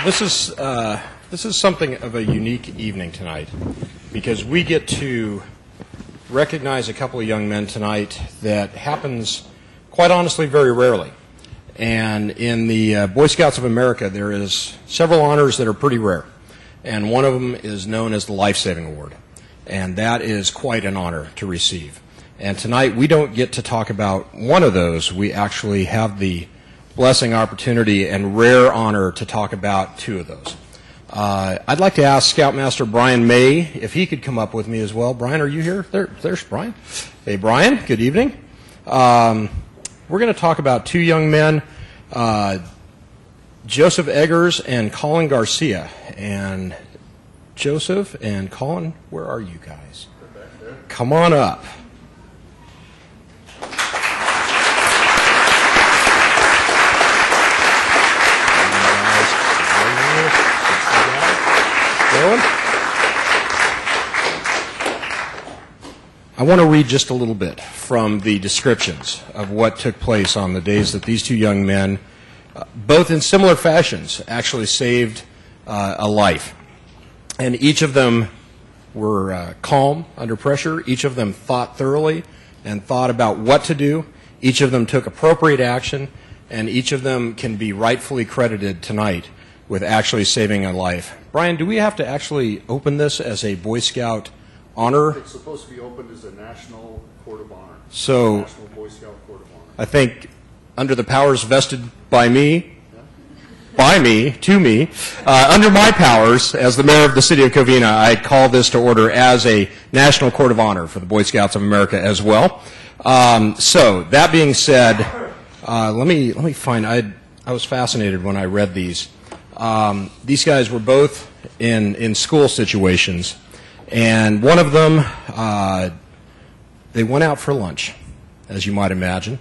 This is something of a unique evening tonight because we get to recognize a couple of young men tonight that happens, quite honestly, very rarely. And in the Boy Scouts of America, there is several honors that are pretty rare. And one of them is known as the Life Saving Award. And that is quite an honor to receive. And tonight we don't get to talk about one of those. We actually have the blessing, opportunity, and rare honor to talk about two of those. I'd like to ask Scoutmaster Brian May if he could come up with me as well. Brian, are you here? There's Brian. Hey, Brian, good evening. We're going to talk about two young men, Joseph Eggers and Kaulin Garcia. And Joseph and Kaulin, where are you guys? Come on up. I want to read just a little bit from the descriptions of what took place on the days that these two young men, both in similar fashions, actually saved a life. And each of them were calm under pressure. Each of them thought thoroughly and thought about what to do. Each of them took appropriate action, and each of them can be rightfully credited tonight with actually saving a life. Brian, do we have to actually open this as a Boy Scout honor? It's supposed to be opened as a National Court of Honor. So, National Boy Scout Court of Honor. I think under the powers vested by me, to me, under my powers as the mayor of the city of Covina, I call this to order as a National Court of Honor for the Boy Scouts of America as well. So, that being said, let me find, I was fascinated when I read these. These guys were both in school situations, and one of them, they went out for lunch, as you might imagine,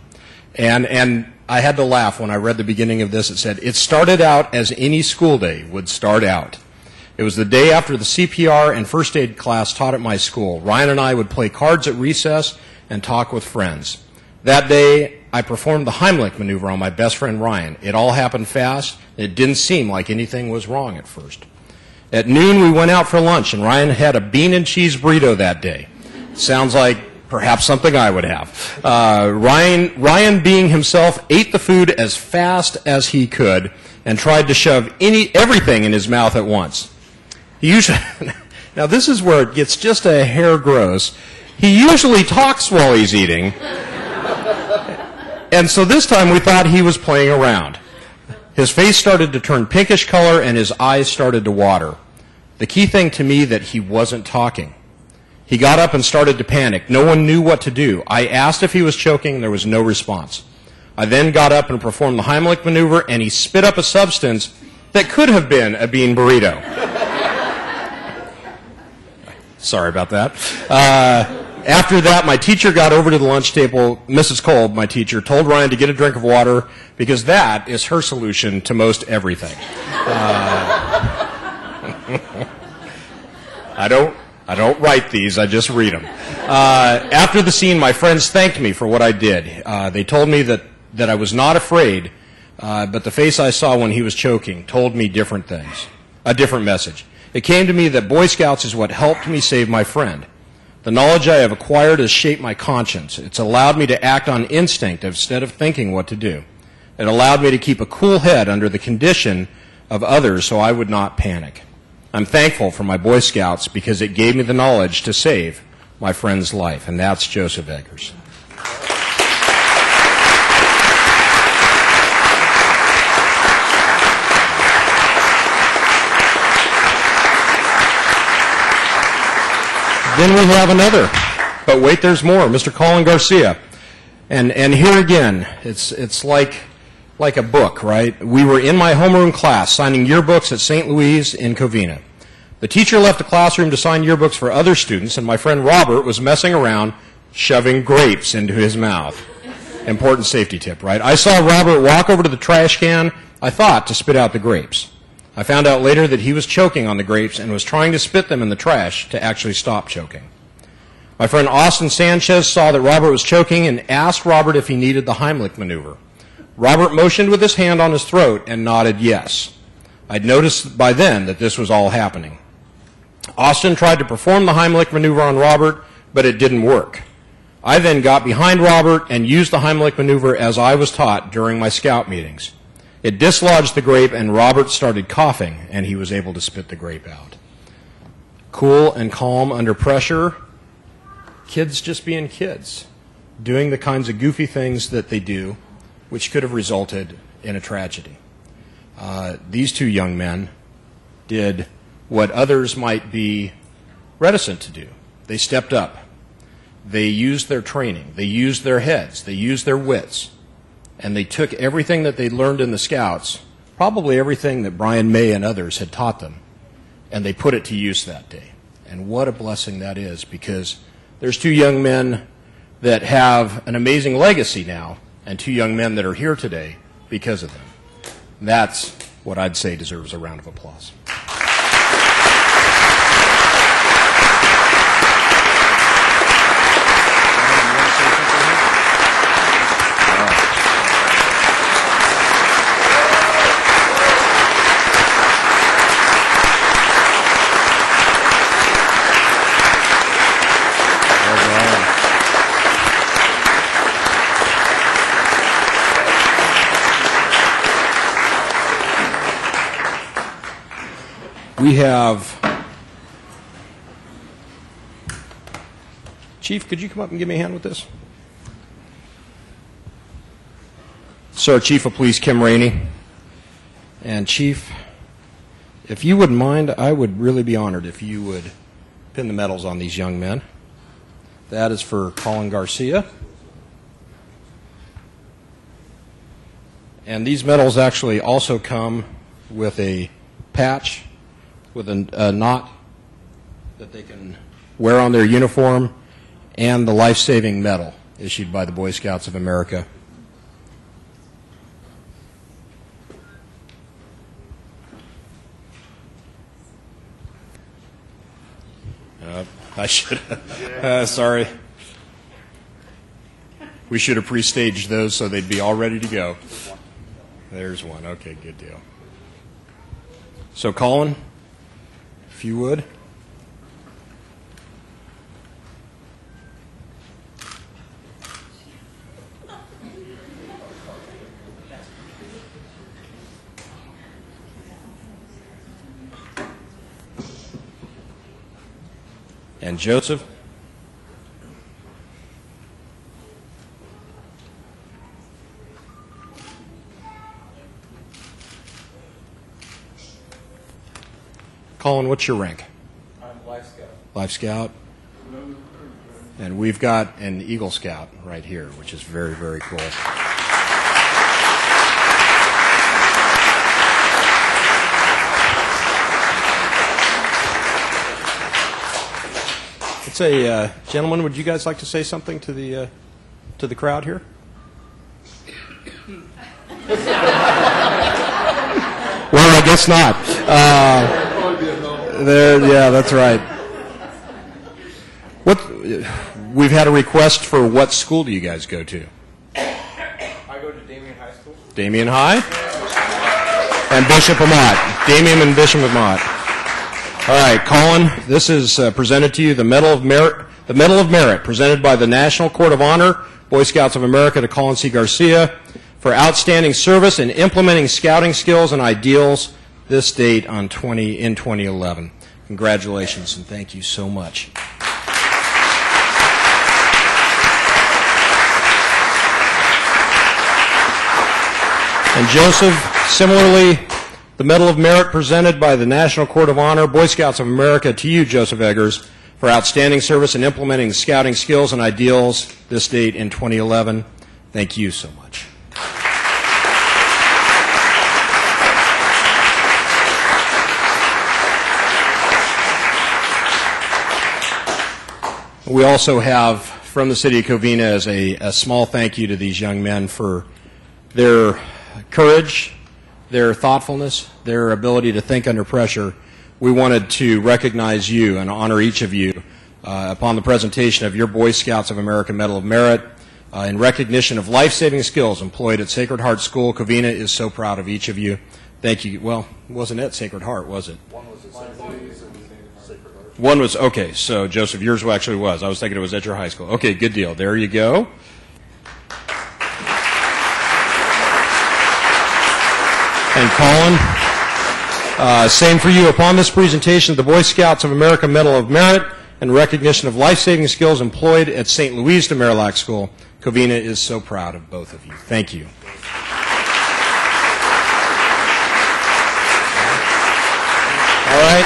and I had to laugh when I read the beginning of this. It said, it started out as any school day would start out. It was the day after the CPR and first aid class taught at my school. Ryan and I would play cards at recess and talk with friends. That day, I performed the Heimlich maneuver on my best friend Ryan. It all happened fast. It didn't seem like anything was wrong at first. At noon, we went out for lunch, and Ryan had a bean and cheese burrito that day. Sounds like perhaps something I would have. Ryan, being himself, ate the food as fast as he could and tried to shove everything in his mouth at once. He usually, now this is where it gets just a hair gross. He usually talks while he's eating. And so this time we thought he was playing around. His face started to turn pinkish color and his eyes started to water. The key thing to me that he wasn't talking. He got up and started to panic. No one knew what to do. I asked if he was choking. There was no response. I then got up and performed the Heimlich maneuver, and he spit up a substance that could have been a bean burrito. Sorry about that. After that, my teacher got over to the lunch table. Mrs. Kolb, my teacher, told Ryan to get a drink of water because that is her solution to most everything. I don't write these, I just read them. After the scene, my friends thanked me for what I did. They told me that I was not afraid, but the face I saw when he was choking told me different things, a different message. It came to me that Boy Scouts is what helped me save my friend. The knowledge I have acquired has shaped my conscience. It's allowed me to act on instinct instead of thinking what to do. It allowed me to keep a cool head under the condition of others so I would not panic. I'm thankful for my Boy Scouts because it gave me the knowledge to save my friend's life, and that's Joseph Eggers. Then we have another, but wait, there's more, Mr. Kaulin Garcia. And here again, it's like a book, right? We were in my homeroom class signing yearbooks at St. Louis in Covina. The teacher left the classroom to sign yearbooks for other students, and my friend Robert was messing around shoving grapes into his mouth. Important safety tip, right? I saw Robert walk over to the trash can, I thought, to spit out the grapes. I found out later that he was choking on the grapes and was trying to spit them in the trash to actually stop choking. My friend Austin Sanchez saw that Robert was choking and asked Robert if he needed the Heimlich maneuver. Robert motioned with his hand on his throat and nodded yes. I'd noticed by then that this was all happening. Austin tried to perform the Heimlich maneuver on Robert, but it didn't work. I then got behind Robert and used the Heimlich maneuver as I was taught during my scout meetings. It dislodged the grape, and Robert started coughing, and he was able to spit the grape out. Cool and calm under pressure, kids just being kids, doing the kinds of goofy things that they do, which could have resulted in a tragedy. These two young men did what others might be reticent to do. They stepped up. They used their training. They used their heads. They used their wits. And they took everything that they learned in the Scouts, probably everything that Brian May and others had taught them, and they put it to use that day. And what a blessing that is, because there's two young men that have an amazing legacy now, and two young men that are here today because of them. That's what I'd say deserves a round of applause. We have, Chief, could you come up and give me a hand with this? Sir, Chief of Police Kim Rainey. And Chief, if you wouldn't mind, I would really be honored if you would pin the medals on these young men. That is for Kaulin Garcia. And these medals actually also come with a patch with a knot that they can wear on their uniform, and the life-saving medal issued by the Boy Scouts of America. I should have, sorry. We should have pre-staged those so they'd be all ready to go. There's one. Okay, good deal. So, Kaulin, if you would. And Joseph. Kaulin, what's your rank? I'm Life Scout. Life Scout. And we've got an Eagle Scout right here, which is very, very cool. Let's say, gentlemen, would you guys like to say something to the crowd here? Well, I guess not. Yeah, that's right. We've had a request for what school do you guys go to? I go to Damien High School. Damien High? And Bishop Amat. Damien and Bishop Amat. All right, Kaulin, this is presented to you, the Medal of Merit, presented by the National Court of Honor, Boy Scouts of America, to Kaulin C. Garcia for outstanding service in implementing scouting skills and ideals this date in 2011. Congratulations, and thank you so much. And Joseph, similarly, the Medal of Merit presented by the National Court of Honor, Boy Scouts of America, to you, Joseph Eggers, for outstanding service in implementing scouting skills and ideals this date in 2011. Thank you so much. We also have, from the City of Covina, as a small thank you to these young men for their courage, their thoughtfulness, their ability to think under pressure. We wanted to recognize you and honor each of you upon the presentation of your Boy Scouts of America Medal of Merit in recognition of life-saving skills employed at Sacred Heart School. Covina is so proud of each of you. Thank you. Well, wasn't it Sacred Heart, was it? One was at St. Louis and Sacred Heart. One was, okay, so Joseph, yours actually was. I was thinking it was at your high school. Okay, good deal. There you go. And Kaulin, same for you. Upon this presentation, the Boy Scouts of America Medal of Merit and recognition of life-saving skills employed at St. Louis de Marillac School. Covina is so proud of both of you. Thank you. All right.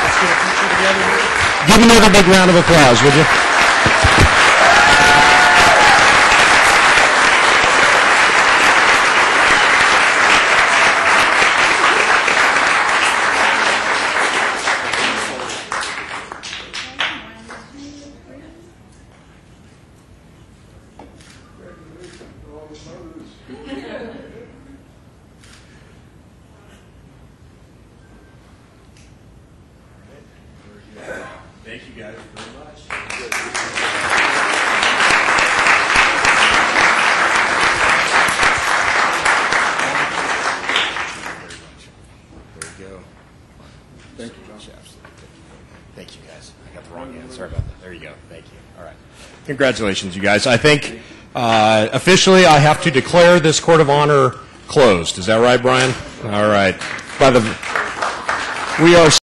Let's get a picture together. Give another big round of applause, would you? Thank you guys very much. There you go. Thank you, John. Absolutely. Thank you guys. I got the wrong hand. Sorry about that. There you go. Thank you. All right. Congratulations, you guys. I think officially I have to declare this Court of Honor closed. Is that right, Brian? All right. We are